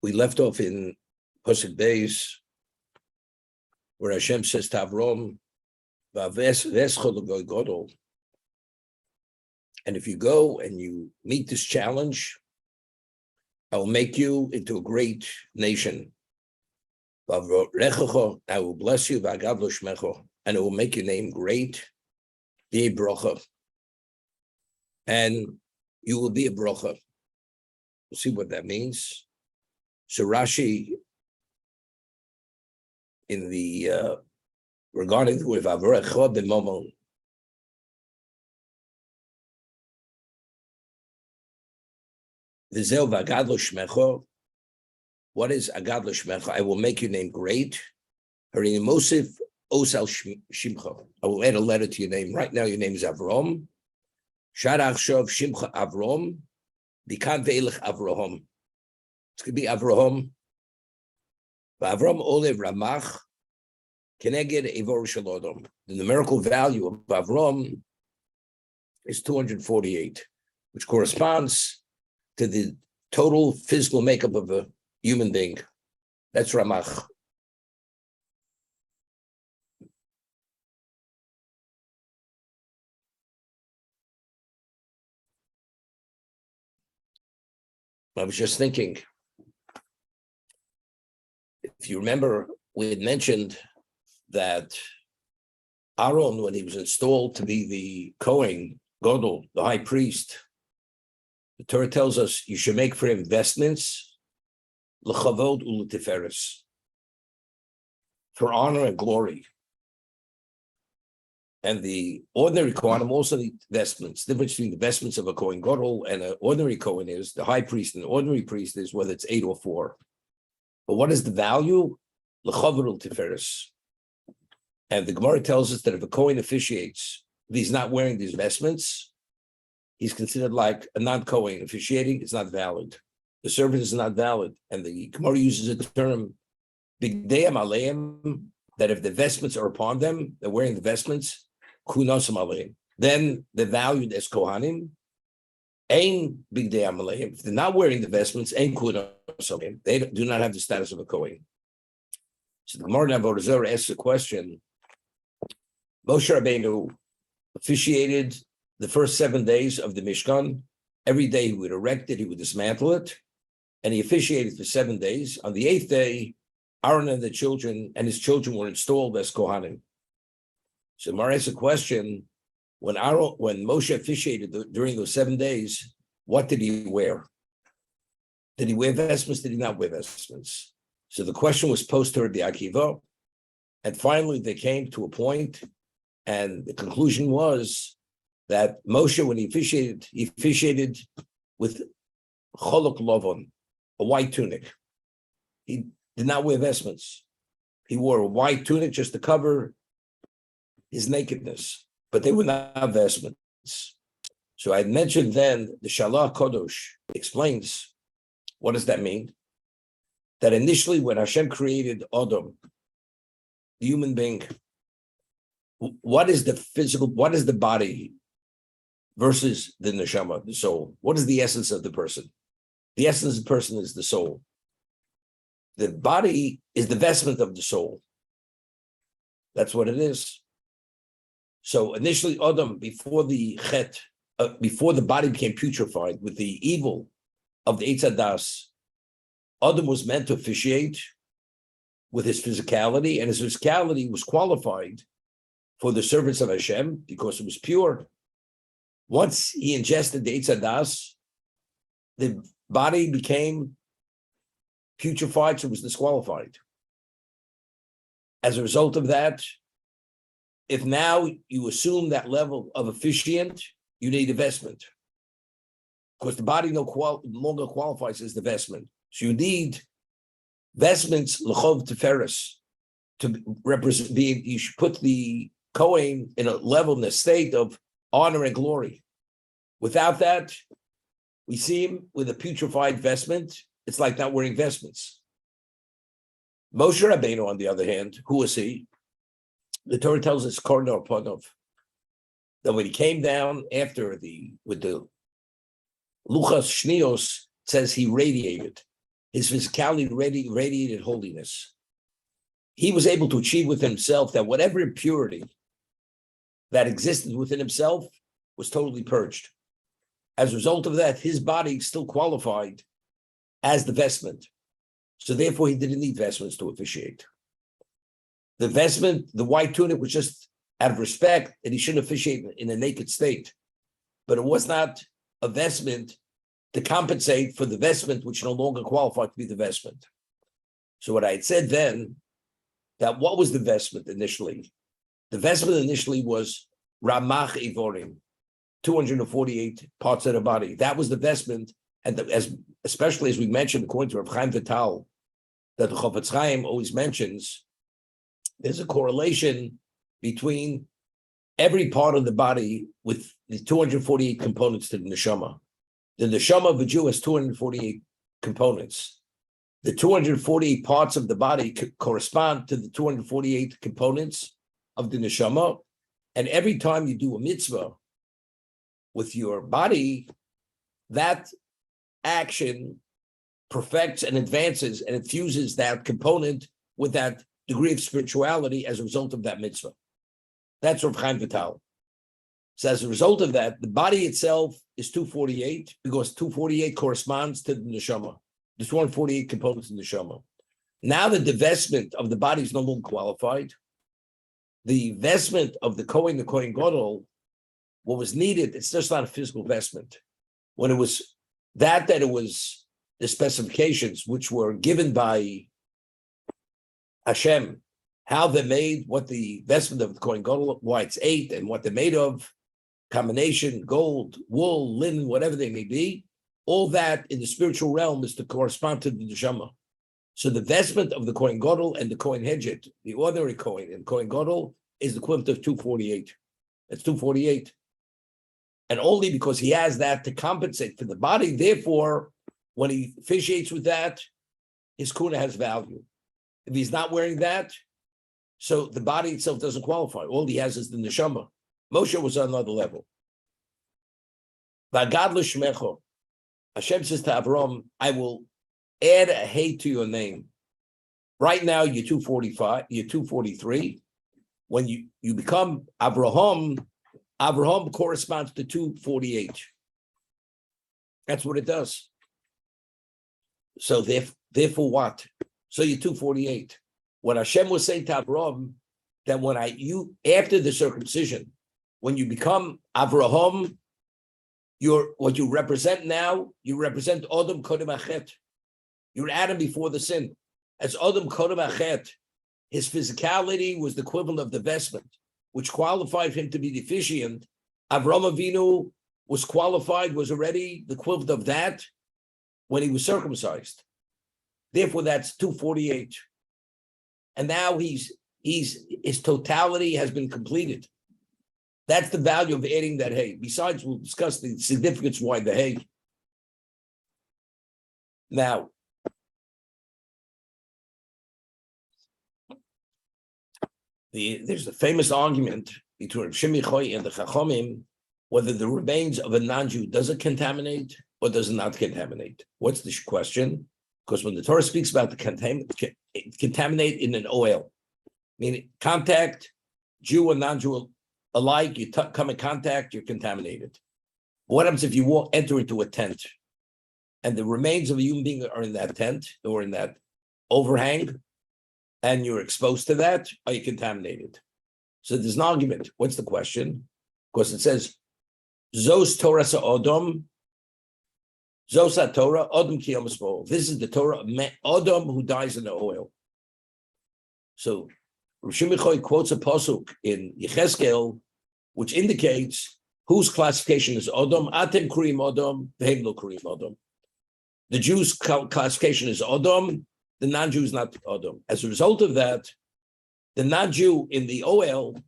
We left off in Pasuk Beis, where Hashem says to Avram, and if you go and you meet this challenge, I will make you into a great nation. I will bless you, and it will make your name great, be a bracha, and you will be a bracha. We'll see what that means. So Rashi, in the regarding with Avram ben Momon, V'zeu v'agadlo shmecho. What is agadlo shmecho? I will make your name great. Harini Mosif osal shimcha. I will add a letter to your name. Right now, your name is Avram. Sharach shov shimcha Avram. Bikan ve'elech Avraham. It's going to be Avraham. V'Avram olev ramach keneged evor shalodom. The numerical value of Avram is 248, which corresponds to the total physical makeup of a human being. That's Ramach. I was just thinking, if you remember, we had mentioned that Aaron, when he was installed to be the Kohen Gadol, the high priest, the Torah tells us you should make for investments, l'chavod u'l'tiferes, for honor and glory. And the ordinary Kohanim also need investments. The difference between the investments of a Kohen Gadol and an ordinary Kohen is, the high priest and the ordinary priest is whether it's 8 or 4. But what is the value? L'chavod u'l'tiferes. And the Gemara tells us that if a Kohen officiates, if he's not wearing these vestments, he's considered like a non-Kohen. Officiating is not valid. The servant is not valid. And the Gemara uses a term, bigdeim aleim, that if the vestments are upon them, they're wearing the vestments, kunosam aleim, then they're valued as Kohanim. Ain bigdeim aleim. If they're not wearing the vestments, ain kunosam aleim. They do not have the status of a Kohen. So the Gemara in Avodah Zarah asks a question. Moshe Rabbeinu officiated the first 7 days of the Mishkan. Every day he would erect it, he would dismantle it, and he officiated for 7 days. On the 8th day, Aaron and his children were installed as Kohanim. So Mar asks a question: when Moshe officiated during those 7 days, what did he wear? Did he wear vestments? Did he not wear vestments? So the question was posed to Rabbi Akiva, and finally they came to a point, and the conclusion was that Moshe, when he officiated with cholok lovon, a white tunic. He did not wear vestments. He wore a white tunic just to cover his nakedness, but they were not vestments. So I mentioned then the Shalach Kodosh explains, what does that mean? That initially when Hashem created Adam, the human being, what is the physical, what is the body versus the neshama, the soul? What is the essence of the person? The essence of the person is the soul. The body is the vestment of the soul. That's what it is. So initially, Adam, before the chet, before the body became putrefied with the evil of the Eitz Hadas, Adam was meant to officiate with his physicality, and his physicality was qualified for the service of Hashem because it was pure. Once he ingested the Eitz Hadas, the body became putrefied, so it was disqualified. As a result of that, if now you assume that level of officiant, you need a vestment. Because the body no longer qualifies as the vestment. So you need vestments, l'chov teferes, to represent, you should put the Kohen in a level, in a state of honor and glory. Without that, we see him with a putrefied vestment. It's like not wearing vestments. Moshe Rabbeinu, on the other hand, who was he? The Torah tells us, Korno Ponov, that when he came down with the Luchas Shnios, it says he radiated. his physicality radiated holiness. He was able to achieve within himself that whatever impurity that existed within himself was totally purged. As a result of that, his body still qualified as the vestment. So therefore, he didn't need vestments to officiate. The vestment, the white tunic, was just out of respect that he shouldn't officiate in a naked state. But it was not a vestment to compensate for the vestment which no longer qualified to be the vestment. So what I had said then, that what was the vestment initially? The vestment initially was Ramach Ivorim, 248 parts of the body. That was the vestment, and especially as we mentioned, according to Rav Chaim Vital, that the Chofetz Chaim always mentions, there's a correlation between every part of the body with the 248 components to the neshama. The neshama of a Jew has 248 components. The 248 parts of the body correspond to the 248 components of the neshama. And every time you do a mitzvah with your body, that action perfects and advances and infuses that component with that degree of spirituality as a result of that mitzvah. That's Rav Chaim Vital. So as a result of that, the body itself is 248 because 248 corresponds to the neshama. There's 248 components in the neshama. Now that the vestment of the body is no longer qualified, the vestment of the Kohen Gadol, what was needed, it's just not a physical vestment. When it was that it was the specifications which were given by Hashem, how they're made, what the vestment of the Kohen Gadol, why it's 8, and what they're made of, combination, gold, wool, linen, whatever they may be, all that in the spiritual realm is to correspond to the neshama. So the vestment of the Kohen Gadol and the Kohen Hedget, the ordinary Kohen and Kohen Gadol, is the equivalent of 248. It's 248. And only because he has that to compensate for the body, therefore, when he officiates with that, his kuna has value. If he's not wearing that, so the body itself doesn't qualify. All he has is the neshama. Moshe was on another level. V'agad l'shmecho. Hashem says to Avram, I will add a hey to your name. Right now, you're 245, you're 243. When you become Avraham corresponds to 248. That's what it does. So therefore what? So you're 248. What Hashem was saying to Avram, that when after the circumcision, when you become Avraham, what you represent now, you represent Adam Kodem Achet. You're Adam before the sin. As Adam Kodem Achet, his physicality was the equivalent of the vestment, which qualified him to be deficient. Avram Avinu was already the equivalent of that when he was circumcised. Therefore, that's 248. And now his totality has been completed. That's the value of adding that hay. Besides, we'll discuss the significance why the hay. Now, there's a famous argument between Shimi Choy and the Chachamim whether the remains of a non-Jew, does it contaminate or does it not contaminate? What's the question? Because when the Torah speaks about the contaminate in an oil, meaning contact, Jew and non-Jew alike, you come in contact, you're contaminated. What happens if you enter into a tent and the remains of a human being are in that tent or in that overhang and you're exposed to that? Are you contaminated? So there's an argument. What's the question? Because it says, Zos Torah Sa'odom, Zos Torah, Odom Ki Yomaspo. This is the Torah of Odom who dies in the oil. So Rav Shimi Choy quotes a pasuk in Yechezkel, which indicates whose classification is Odom. Atem Kurim Odom, Vehem Lo Kurim Odom. The Jews' classification is Odom, the non-Jew is not Odom. As a result of that, the non-Jew in the oil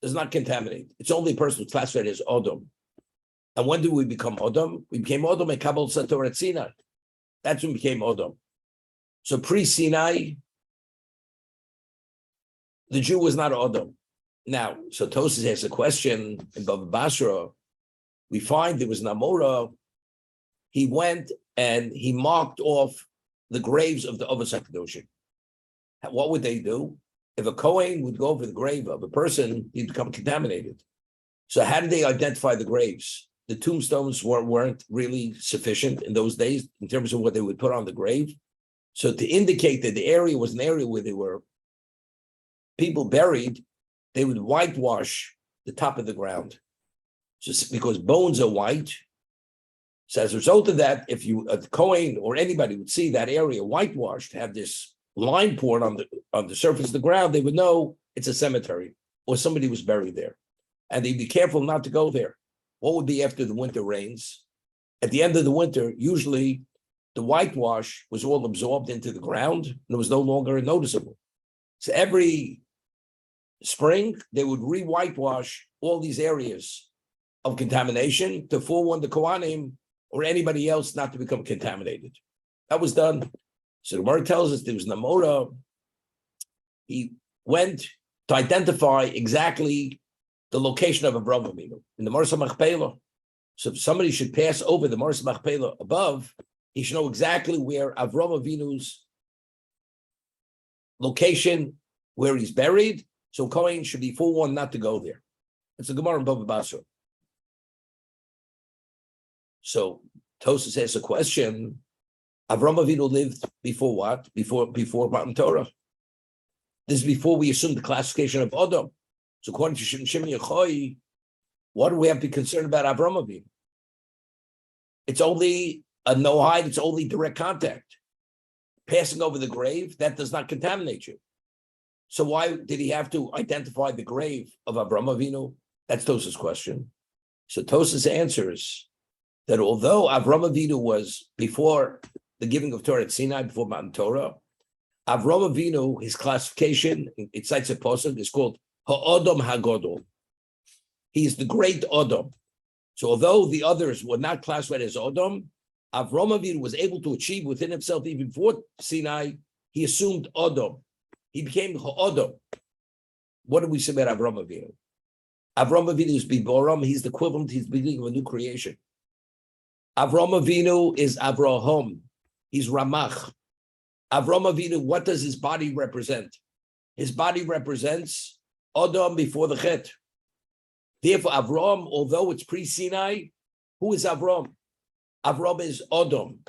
does not contaminate. It's only a person who's classified as Odom. And when do we become Odom? We became Odom at Kabul Sator at Sinai. That's when we became Odom. So pre-Sinai, the Jew was not Odom. Now, so Tosas has a question in Bava Basra. We find there was an Amora. He went and he marked off the graves of the Avos HaKadoshim. What would they do? If a Kohen would go over the grave of a person, he'd become contaminated. So how did they identify the graves? The tombstones weren't really sufficient in those days in terms of what they would put on the grave. So to indicate that the area was an area where there were people buried, they would whitewash the top of the ground. Just because bones are white. So as a result of that, if a Kohen or anybody would see that area whitewashed, have this line poured on the surface of the ground, they would know it's a cemetery or somebody was buried there. And they'd be careful not to go there. What would be after the winter rains? At the end of the winter, usually the whitewash was all absorbed into the ground and it was no longer noticeable. So every spring, they would re-whitewash all these areas of contamination to forewarn the Kohanim or anybody else not to become contaminated. That was done. So the Gemara tells us there was Namora. He went to identify exactly the location of Avram Avinu in the Marsa Machpelah. So if somebody should pass over the Marsa Machpelah above, he should know exactly where Avram Avinu's location, where he's buried. So Kohen should be forewarned not to go there. It's a Gemara in Bava Basra. So Tosas asks a question. Avram Avinu lived before what? Before Matan Torah. This is before we assume the classification of Adam. So according to Shimon Yochai, what do we have to be concerned about Avram Avinu? It's only a no-hide, it's only direct contact. Passing over the grave, that does not contaminate you. So why did he have to identify the grave of Avram Avinu? That's Tosas' question. So Tosas answers that although Avram Avinu was before the giving of Torah at Sinai, before Matan Torah, Avram Avinu, his classification, it cites a pasuk, is called Ha'odom HaGodol. He's the great Odom. So although the others were not classified as Odom, Avram Avinu was able to achieve within himself, even before Sinai, he assumed Odom. He became Ha'odom. What do we say about Avram Avinu? Avram Avinu is Biboram. He's the equivalent, he's the beginning of a new creation. Avram Avinu is Avraham. He's Ramach. Avram Avinu, what does his body represent? His body represents Adam before the Chet. Therefore, Avram, although it's pre-Sinai, who is Avram? Avram is Adam.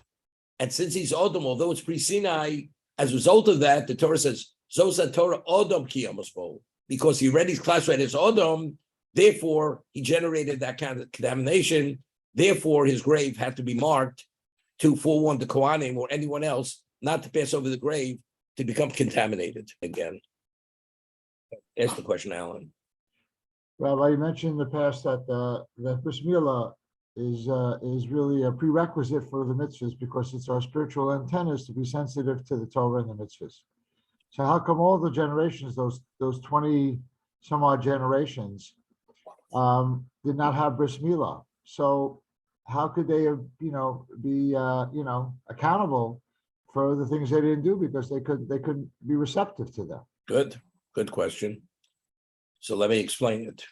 And since he's Adam, although it's pre-Sinai, as a result of that, the Torah says, Zosa Torah Adam ki Amos, because he already is classified as Adam, therefore he generated that kind of contamination. Therefore, his grave had to be marked to forewarn the Kohanim or anyone else not to pass over the grave to become contaminated again. Ask the question, Alan. Rabbi, you mentioned in the past that the bris milah is really a prerequisite for the mitzvahs because it's our spiritual antennas to be sensitive to the Torah and the mitzvahs. So how come all the generations, those 20 some odd generations, did not have bris milah? So how could they be accountable for the things they didn't do because they couldn't be receptive to them? Good question. So let me explain it.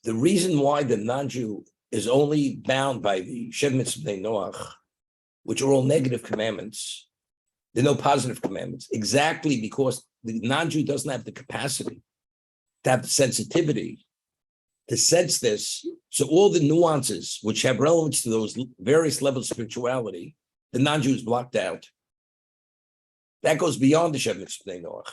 The reason why the non-Jew is only bound by the Shem Mitzvah Noach, which are all negative commandments, there are no positive commandments, exactly because the non-Jew doesn't have the capacity to have the sensitivity to sense this. So all the nuances which have relevance to those various levels of spirituality, the non-Jew is blocked out. That goes beyond the Shem Mitzvah Noach.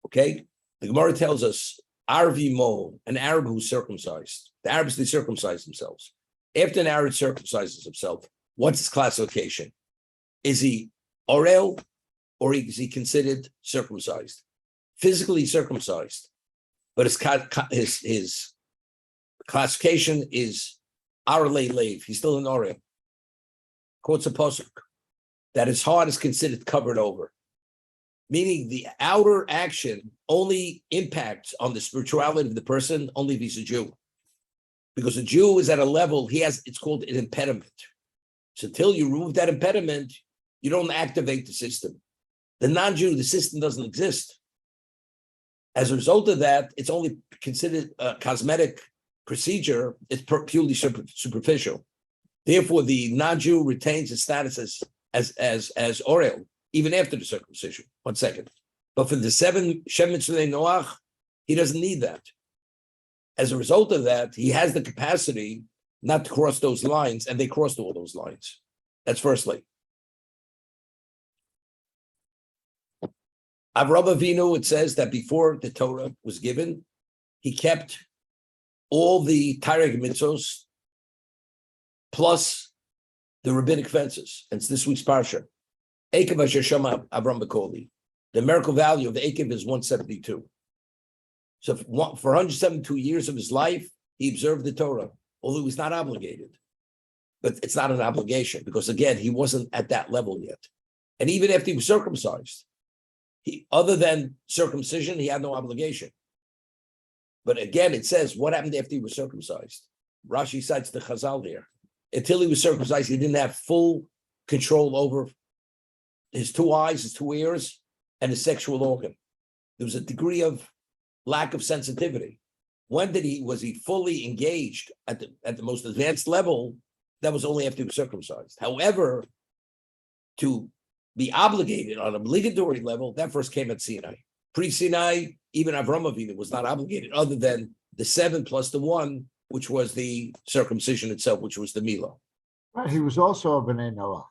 Okay? The Gemara tells us, Arvi Mo, an Arab who's circumcised. The Arabs, they circumcise themselves. After an Arab circumcises himself, what's his classification? Is he Orel or is he considered circumcised? Physically circumcised, but his classification is Arle Lev. He's still an Orel. Quotes a pasuk that his heart is considered covered over. Meaning the outer action only impacts on the spirituality of the person only if he's a Jew. Because a Jew is at a level, it's called an impediment. So until you remove that impediment, you don't activate the system. The non-Jew, the system doesn't exist. As a result of that, it's only considered a cosmetic procedure. It's purely superficial. Therefore, the non-Jew retains its status as Orel. even after the circumcision. 1 second. But for the 7 Shem Mitzvah Noach, he doesn't need that. As a result of that, he has the capacity not to cross those lines, and they crossed all those lines. That's firstly. Avram Avinu, it says that before the Torah was given, he kept all the Torah mitzvos plus the rabbinic fences. And it's this week's parsha. Ekev Asher Shama Avram Bekoli. The numerical value of the Ekev is 172. So for 172 years of his life, he observed the Torah, although he was not obligated. But it's not an obligation because, again, he wasn't at that level yet. And even after he was circumcised, other than circumcision, he had no obligation. But again, it says, what happened after he was circumcised? Rashi cites the Chazal here. Until he was circumcised, he didn't have full control over his 2 eyes, his 2 ears, and his sexual organ. There was a degree of lack of sensitivity. When was he fully engaged at the most advanced level? That was only after he was circumcised. However, to be obligated on an obligatory level, that first came at Sinai. Pre-Sinai, even Avram Avinu was not obligated, other than the 7 plus the 1, which was the circumcision itself, which was the Milah. Right, he was also a B'nai Noah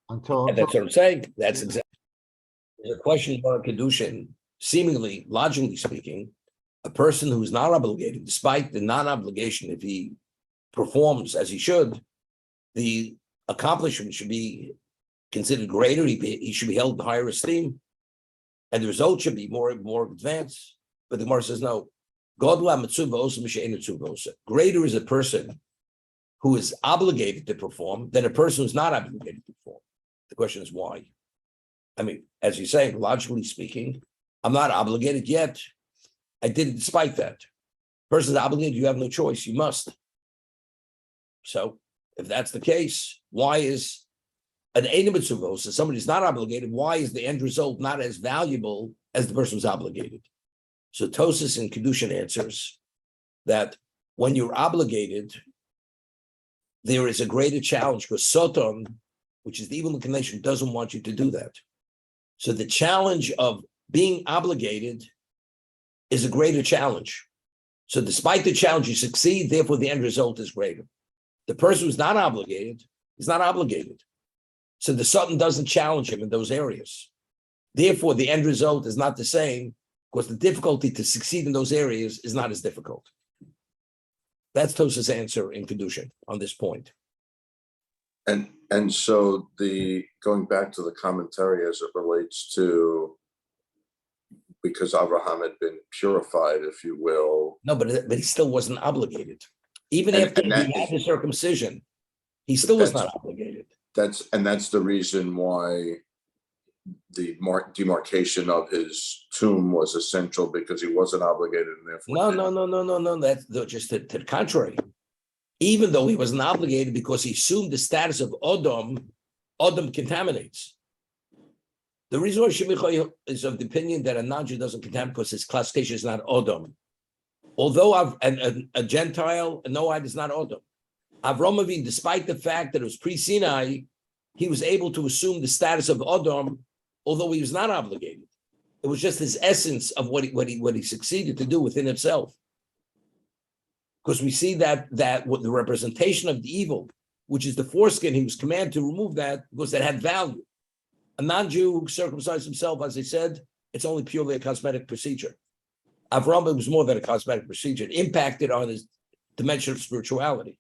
until. And that's what I'm saying. That's exactly the question about Kedushin. Seemingly, logically speaking, a person who's not obligated, despite the non-obligation, if he performs as he should, the accomplishment should be considered greater. He should be held in higher esteem, and the result should be more advanced. But the Gemara says no. Greater is a person who is obligated to perform than a person who's not obligated to perform. The question is why? I mean, as you say, logically speaking, I'm not obligated yet. I did it despite that. Person's obligated, you have no choice. You must. So if that's the case, why is an Eina Mitzvah, so somebody's not obligated, why is the end result not as valuable as the person who's obligated? So Tosas in Kedushin answers that when you're obligated, there is a greater challenge because Soton, which is the evil inclination, doesn't want you to do that. So the challenge of being obligated is a greater challenge. So despite the challenge, you succeed, therefore the end result is greater. The person who's not obligated is not obligated. So the Satan doesn't challenge him in those areas. Therefore, the end result is not the same because the difficulty to succeed in those areas is not as difficult. That's Tosas' answer in Kedushin on this point. And so going back to the commentary as it relates to, because Abraham had been purified, if you will. No, but he still wasn't obligated. Even after he had the circumcision, he still was not obligated. That's the reason why the demarcation of his tomb was essential, because he wasn't obligated. And therefore No. That's just to the contrary. Even though he wasn't obligated, because he assumed the status of Odom contaminates. The reason why Shemicha is of the opinion that a non-Jew doesn't contaminate because his classification is not Odom. Although a Gentile, a Noahide is not Odom. Avram Avinu, despite the fact that it was pre-Sinai, he was able to assume the status of Odom, although he was not obligated. It was just his essence of what he succeeded to do within himself. Because we see that what the representation of the evil, which is the foreskin, he was commanded to remove that because that had value. A non-Jew who circumcised himself, as I said, it's only purely a cosmetic procedure. Avram was more than a cosmetic procedure. It impacted on his dimension of spirituality.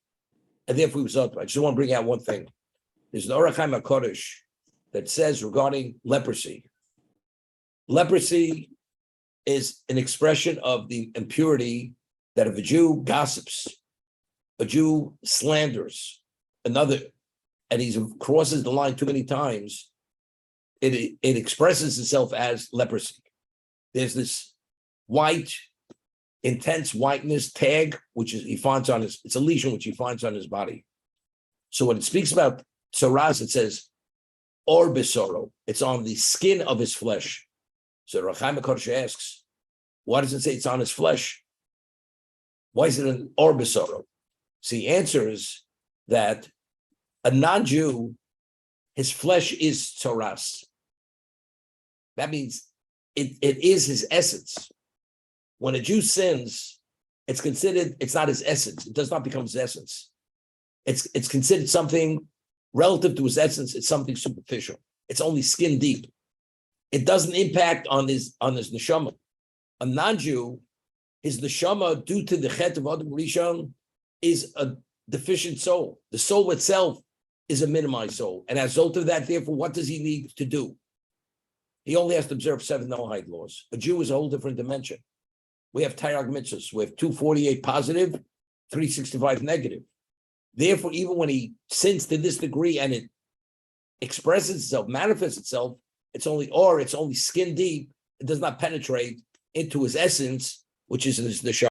And therefore he was up. I just want to bring out one thing. There's an Orach Chaim HaKodesh that says regarding leprosy. Leprosy is an expression of the impurity that if a Jew gossips, a Jew slanders another, and he crosses the line too many times, it expresses itself as leprosy. There's this white, intense whiteness tag, which is he finds on it's a lesion which he finds on his body. So when it speaks about tzoras, it says or besoro. It's on the skin of his flesh. So Orach Chaim HaKodesh asks, why does it say it's on his flesh? Why is it an or besoro? So the answer is that a non-Jew, his flesh is tzoras. That means it is his essence. When a Jew sins, it's considered, it's not his essence. It does not become his essence. It's considered something relative to his essence. It's something superficial. It's only skin deep. It doesn't impact on his neshama. A non-Jew, his neshama, due to the chet of Adam Rishon, is a deficient soul. The soul itself is a minimized soul. And as a result of that, therefore, what does he need to do? He only has to observe 7 Noahide laws. A Jew is a whole different dimension. We have Taryag mitzvahs. We have 248 positive, 365 negative. Therefore, even when he sins to this degree and it expresses itself, manifests itself, it's only skin deep. It does not penetrate into his essence, which is his neshama.